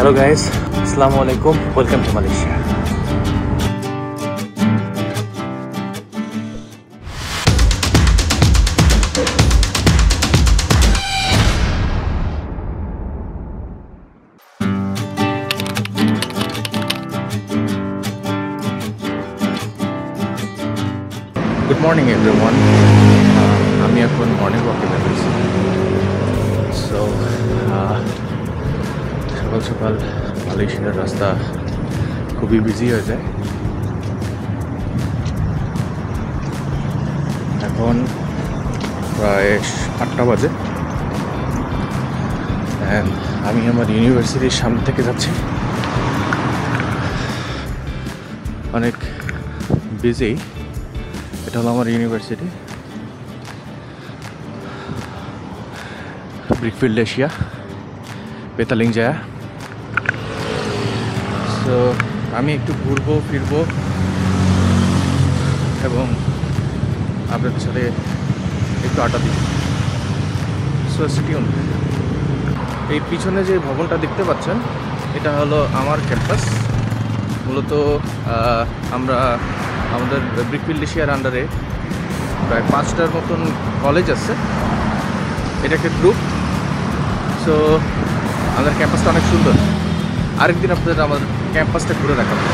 Hello guys, Assalamu alaikum, welcome to Malaysia. Good morning everyone. আমি এখন morning ওয়াকে বেরোচ্ছি। সো সকাল সকাল মালয়েশিয়ার রাস্তা খুবই বিজি হয়ে যায়। এখন প্রায় 8টা বাজে অ্যান্ড আমি আমার ইউনিভার্সিটির সামনে থেকে যাচ্ছি। অনেক বিজি। এটা হলো আমার university, Brickfields Asia, Petaling Jaya. So আমি একটু ঘুরবো ফিরবো এবং আপনাদের সাথে একটু আড্ডা দিব। সো স্টিউন। এই পিছনে যে ভবনটা দেখতে পাচ্ছেন এটা হলো আমার ক্যাম্পাস। মূলত আমরা আমাদের ব্রিকফিল্ড এশিয়ার আন্ডারে প্রায় 5টার মতন কলেজ আছে। এটা একটা গ্রুপ। সো আমাদের ক্যাম্পাসটা অনেক সুন্দর। আরেকদিন আপনাদের আমার ক্যাম্পাসটা ঘুরে দেখাবো।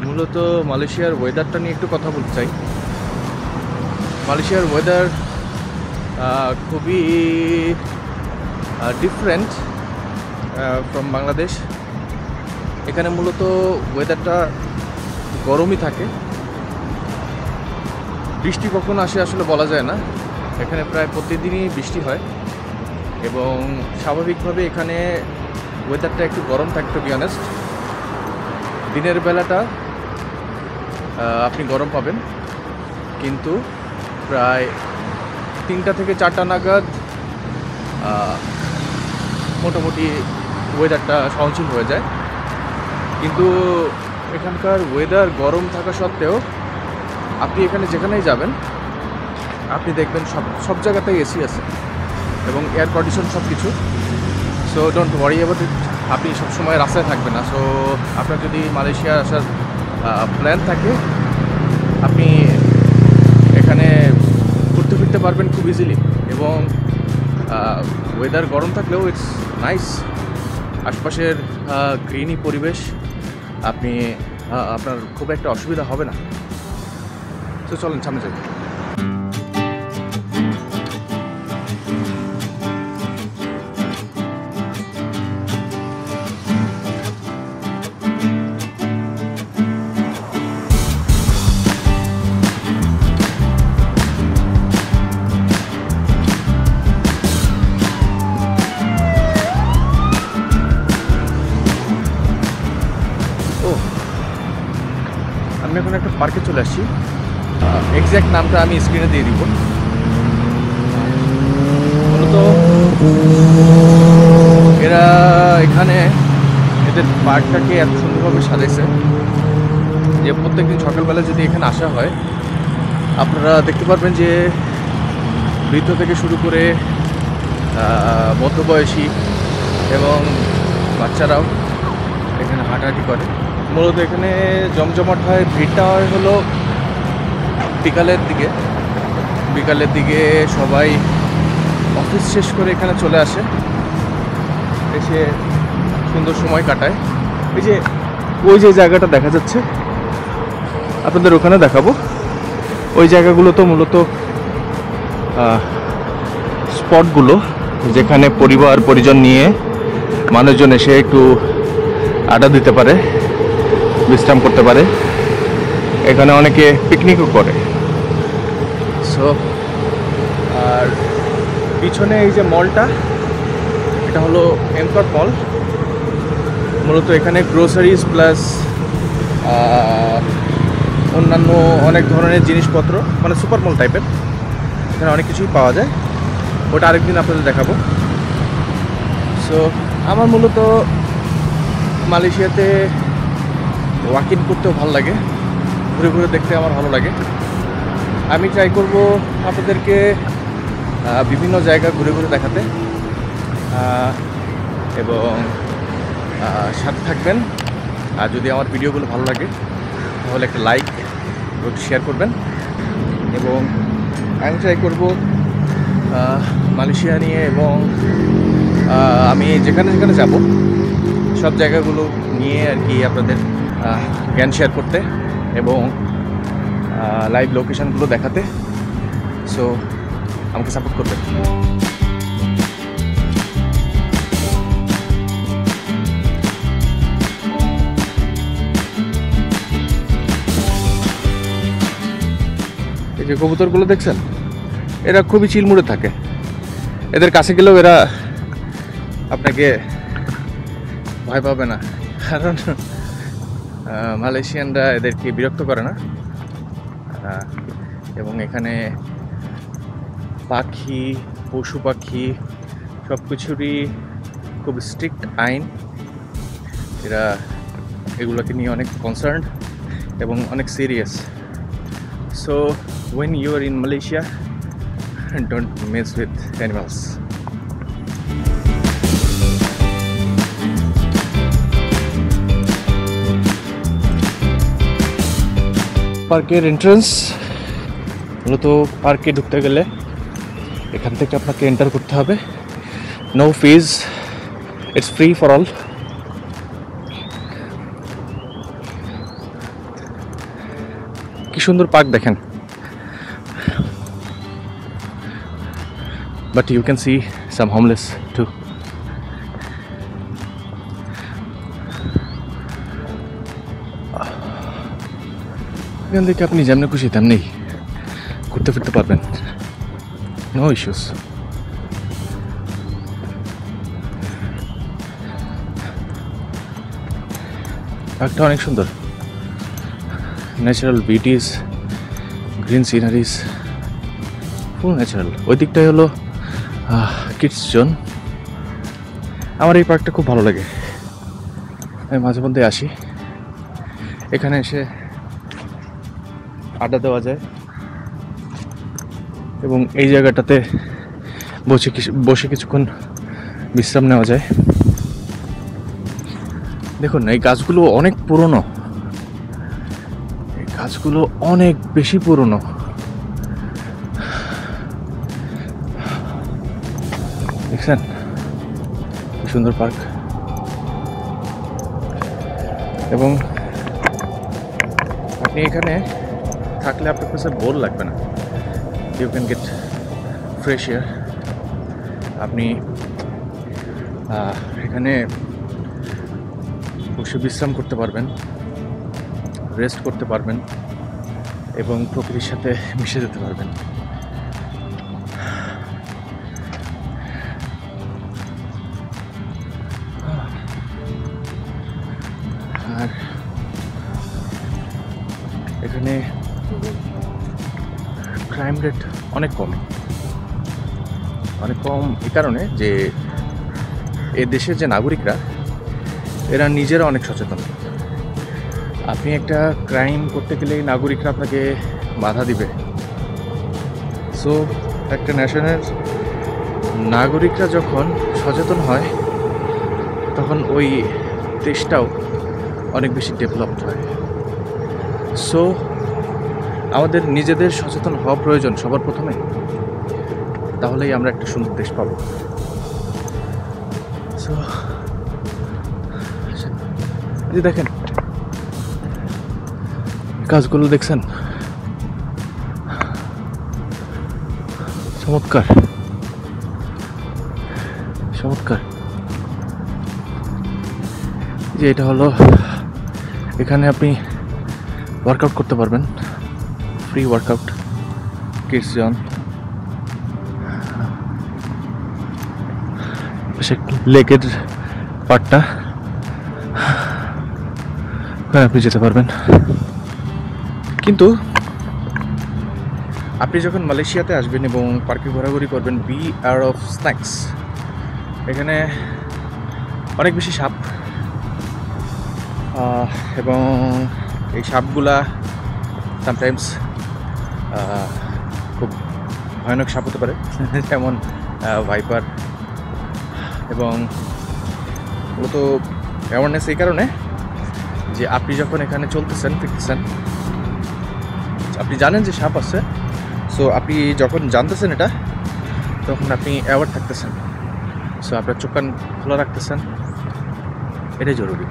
মূলত মালয়েশিয়ার ওয়েদারটা নিয়ে একটু কথা বলতে চাই। মালয়েশিয়ার ওয়েদার খুবই ডিফারেন্ট ফ্রম বাংলাদেশ। এখানে মূলত ওয়েদারটা গরমই থাকে, বৃষ্টি কখন আসে আসলে বলা যায় না। এখানে প্রায় প্রতিদিনই বৃষ্টি হয় এবং স্বাভাবিকভাবে এখানে ওয়েদারটা একটু গরম থাকে। টু বি অনেস্ট, দিনের বেলাটা আপনি গরম পাবেন, কিন্তু প্রায় 3টা থেকে 4টা নাগাদ মোটামুটি ওয়েদারটা সহনশীল হয়ে যায়। কিন্তু এখানকার ওয়েদার গরম থাকা সত্ত্বেও আপনি এখানে যেখানেই যাবেন আপনি দেখবেন সব জায়গাতেই এসি আছে এবং এয়ার কন্ডিশন সব কিছু। So don't worry about it. আপনি সবসময় রাস্তায় থাকবেন না। সো আপনার যদি মালয়েশিয়া আসার প্ল্যান থাকে আপনি এখানে ঘুরতে ফিরতে পারবেন খুব ইজিলি এবং ওয়েদার গরম থাকলেও ইটস নাইস। আশপাশের গ্রিনি পরিবেশ, আপনার খুব একটা অসুবিধা হবে না। তো চলেন সামনে যাই। আমি এখন একটা পার্কে চলে আসছি। এক্স্যাক্ট নামটা আমি স্ক্রিনে দিয়ে দিব। মূলত এরা এখানে এদের পার্কটাকে এত সুন্দরভাবে সাজাইছে যে প্রত্যেকদিন সকালবেলা যদি এখানে আসা হয় আপনারা দেখতে পারবেন যে বৃদ্ধ থেকে শুরু করে মধ্যবয়সী এবং বাচ্চারাও এখানে হাঁটাহাঁটি করে। মূলত এখানে জমজমাট হয়, ভিড়টা হয় হলো বিকালের দিকে সবাই অফিস শেষ করে এখানে চলে আসে, এসে সুন্দর সময় কাটায়। এই যে ওই যে জায়গাটা দেখা যাচ্ছে আপনাদের ওখানে দেখাবো। ওই জায়গাগুলো তো মূলত স্পটগুলো যেখানে পরিবার পরিজন নিয়ে মানুষজন এসে একটু আড্ডা দিতে পারে, বিশ্রাম করতে পারে। এখানে অনেকে পিকনিকও করে। সো আর পিছনে এই যে মলটা, এটা হলো এমকট মল। মূলত এখানে গ্রোসারিজ প্লাস অন্যান্য অনেক ধরনের জিনিসপত্র, মানে সুপার মল টাইপের, এখানে অনেক কিছুই পাওয়া যায়। ওটা আরেকদিন আপনাদের দেখাবো। সো আমার মূলত মালয়েশিয়াতে ওয়াকিং করতেও ভালো লাগে, ঘুরে ঘুরে দেখতে আমার ভালো লাগে। আমি ট্রাই করব আপনাদেরকে বিভিন্ন জায়গা ঘুরে ঘুরে দেখাতে, এবং সাথে থাকবেন। আর যদি আমার ভিডিওগুলো ভালো লাগে তাহলে একটা লাইক এবং শেয়ার করবেন। এবং আমি ট্রাই করব মালয়েশিয়া নিয়ে, এবং আমি যেখানে যেখানে যাব সব জায়গাগুলো নিয়ে আর কি আপনাদের জ্ঞান শেয়ার করতে এবং লাইভ লোকেশনগুলো দেখাতে। সো আমাকে সাপোর্ট করবেন। এই যে কবুতরগুলো দেখছেন, এরা খুবই চিলমুড়ে থাকে। এদের কাছে গেলেও এরা আপনাকে ভয় পাবে না, কারণ মালয়েশিয়ানরা এদেরকে বিরক্ত করে না। এবং এখানে পাখি, পশু পাখি সব কিছুরই খুব স্ট্রিক্ট আইন। এরা এগুলোকে নিয়ে অনেক কনসার্ন এবং অনেক serious. So when you are in Malaysia, don't mess with animals. পার্কের এন্ট্রান্স মূলত পার্কে ঢুকতে গেলে এখান থেকে আপনাকে এন্টার করতে হবে। No fees, it's free for all. কি সুন্দর পার্ক দেখেন। But you can see some homeless too. এখান থেকে আপনি যেমনি খুশি তেমনি ঘুরতে ফিরতে পারবেন, নো ইস্যুস। পার্কটা অনেক সুন্দর, ন্যাচারাল বিউটিস, গ্রিন সিনারিজ, ফুল ন্যাচারাল। ওই দিকটাই হলো কিডস জোন। আমার এই পার্কটা খুব ভালো লাগে, আমি মাঝে মধ্যে আসি। এখানে এসে আড্ডা দেওয়া যায় এবং এই জায়গাটাতে বসে কিছুক্ষণ বিশ্রাম নেওয়া যায়। দেখুন এই গাছগুলো অনেক পুরনো, এই গাছগুলো অনেক বেশি পুরনো। দেখছেন কি সুন্দর পার্ক। এবং আপনি এখানে থাকলে আপনার কাছে বোর লাগবে না। You can get fresh air. আপনি এখানে বসে বিশ্রাম করতে পারবেন, রেস্ট করতে পারবেন এবং প্রকৃতির সাথে মিশে যেতে পারবেন। আর এখানে ক্রাইম রেট অনেক কম এই কারণে যে এ দেশের যে নাগরিকরা এরা নিজেরা অনেক সচেতন। আপনি একটা ক্রাইম করতে গেলে নাগরিকরা আপনাকে বাধা দিবে। সো একটা ন্যাশনের নাগরিকরা যখন সচেতন হয় তখন ওই দেশটাও অনেক বেশি ডেভেলপড হয়। সো আমাদের নিজেদের সচেতন হওয়া প্রয়োজন সবার প্রথমে, তাহলেই আমরা একটা সুন্দর দেশ পাবো। সো এই যে দেখেন গাছগুলো দেখছেন, চমৎকার চমৎকার। যে এটা হলো, এখানে আপনি ওয়ার্কআউট করতে পারবেন, ফ্রি ওয়ার্কআউট, কিডস জোন। লেকের পার্টটা আপনি যেতে পারবেন। কিন্তু আপনি যখন মালয়েশিয়াতে আসবেন এবং পার্কে ঘোরাঘুরি করবেন, বি আর অফ স্ন্যাক্স। এখানে অনেক বেশি সাপ, এবং এই সাপগুলা সামটাইমস খুব ভয়ানক সাপ হতে পারে, যেমন ভাইপার। এবং মূলত অ্যাওয়ারনেস এই কারণে যে আপনি যখন এখানে চলতেছেন ফিরতেছেন, আপনি জানেন যে সাপ আছে, সো আপনি যখন জানতেছেন এটা, তখন আপনি অ্যাওয়ার থাকতেছেন। সো আপনার চোখ কান খোলা রাখতেছেন, এটাই জরুরি।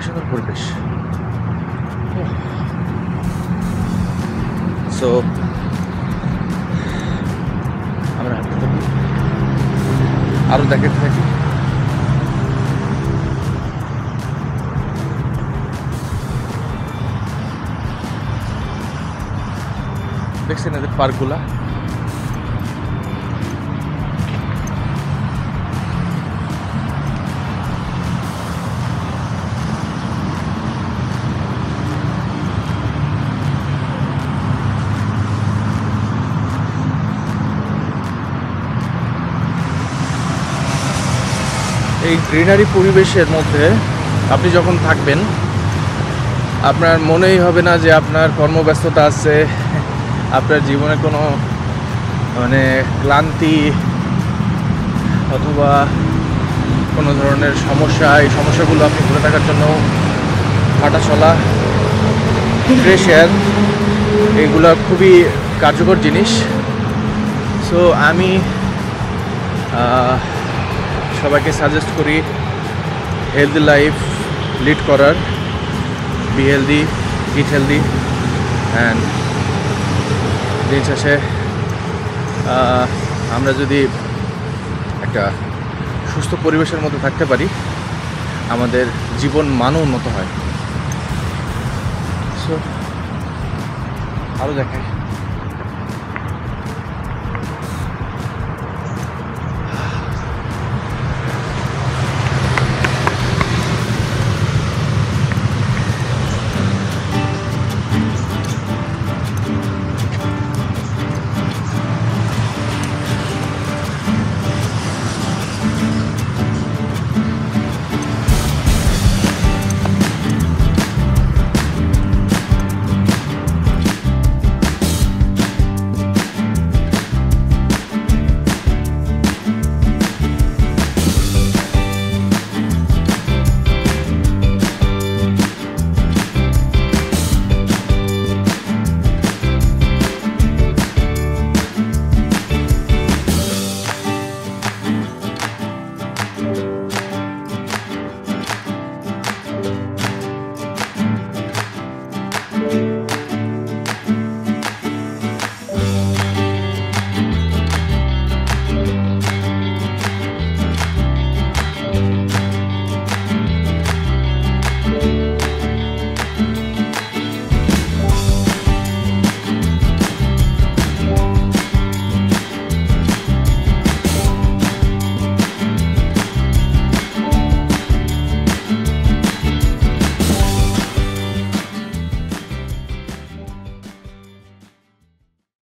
সুন্দর পরিবেশ। সো আমরা হাঁটতে থাকি, আরও দেখাতে থাকি। দেখছেন এদের পার্কগুলা, এই গ্রিনারি পরিবেশের মধ্যে আপনি যখন থাকবেন, আপনার মনেই হবে না যে আপনার কর্মব্যস্ততা আছে, আপনার জীবনে কোনো মানে ক্লান্তি অথবা কোনো ধরনের সমস্যা, এই সমস্যাগুলো আপনি ভুলে থাকার জন্য হাঁটা চলা, ফ্রেশ এয়ার, এগুলো খুবই কার্যকর জিনিস। সো আমি সবাইকে সাজেস্ট করি হেলদি লাইফ লিড করার, be healthy, it healthy, and দিন শেষে আমরা যদি একটা সুস্থ পরিবেশের মধ্যে থাকতে পারি, আমাদের জীবন মানও উন্নত হয়। সো আরও দেখাই।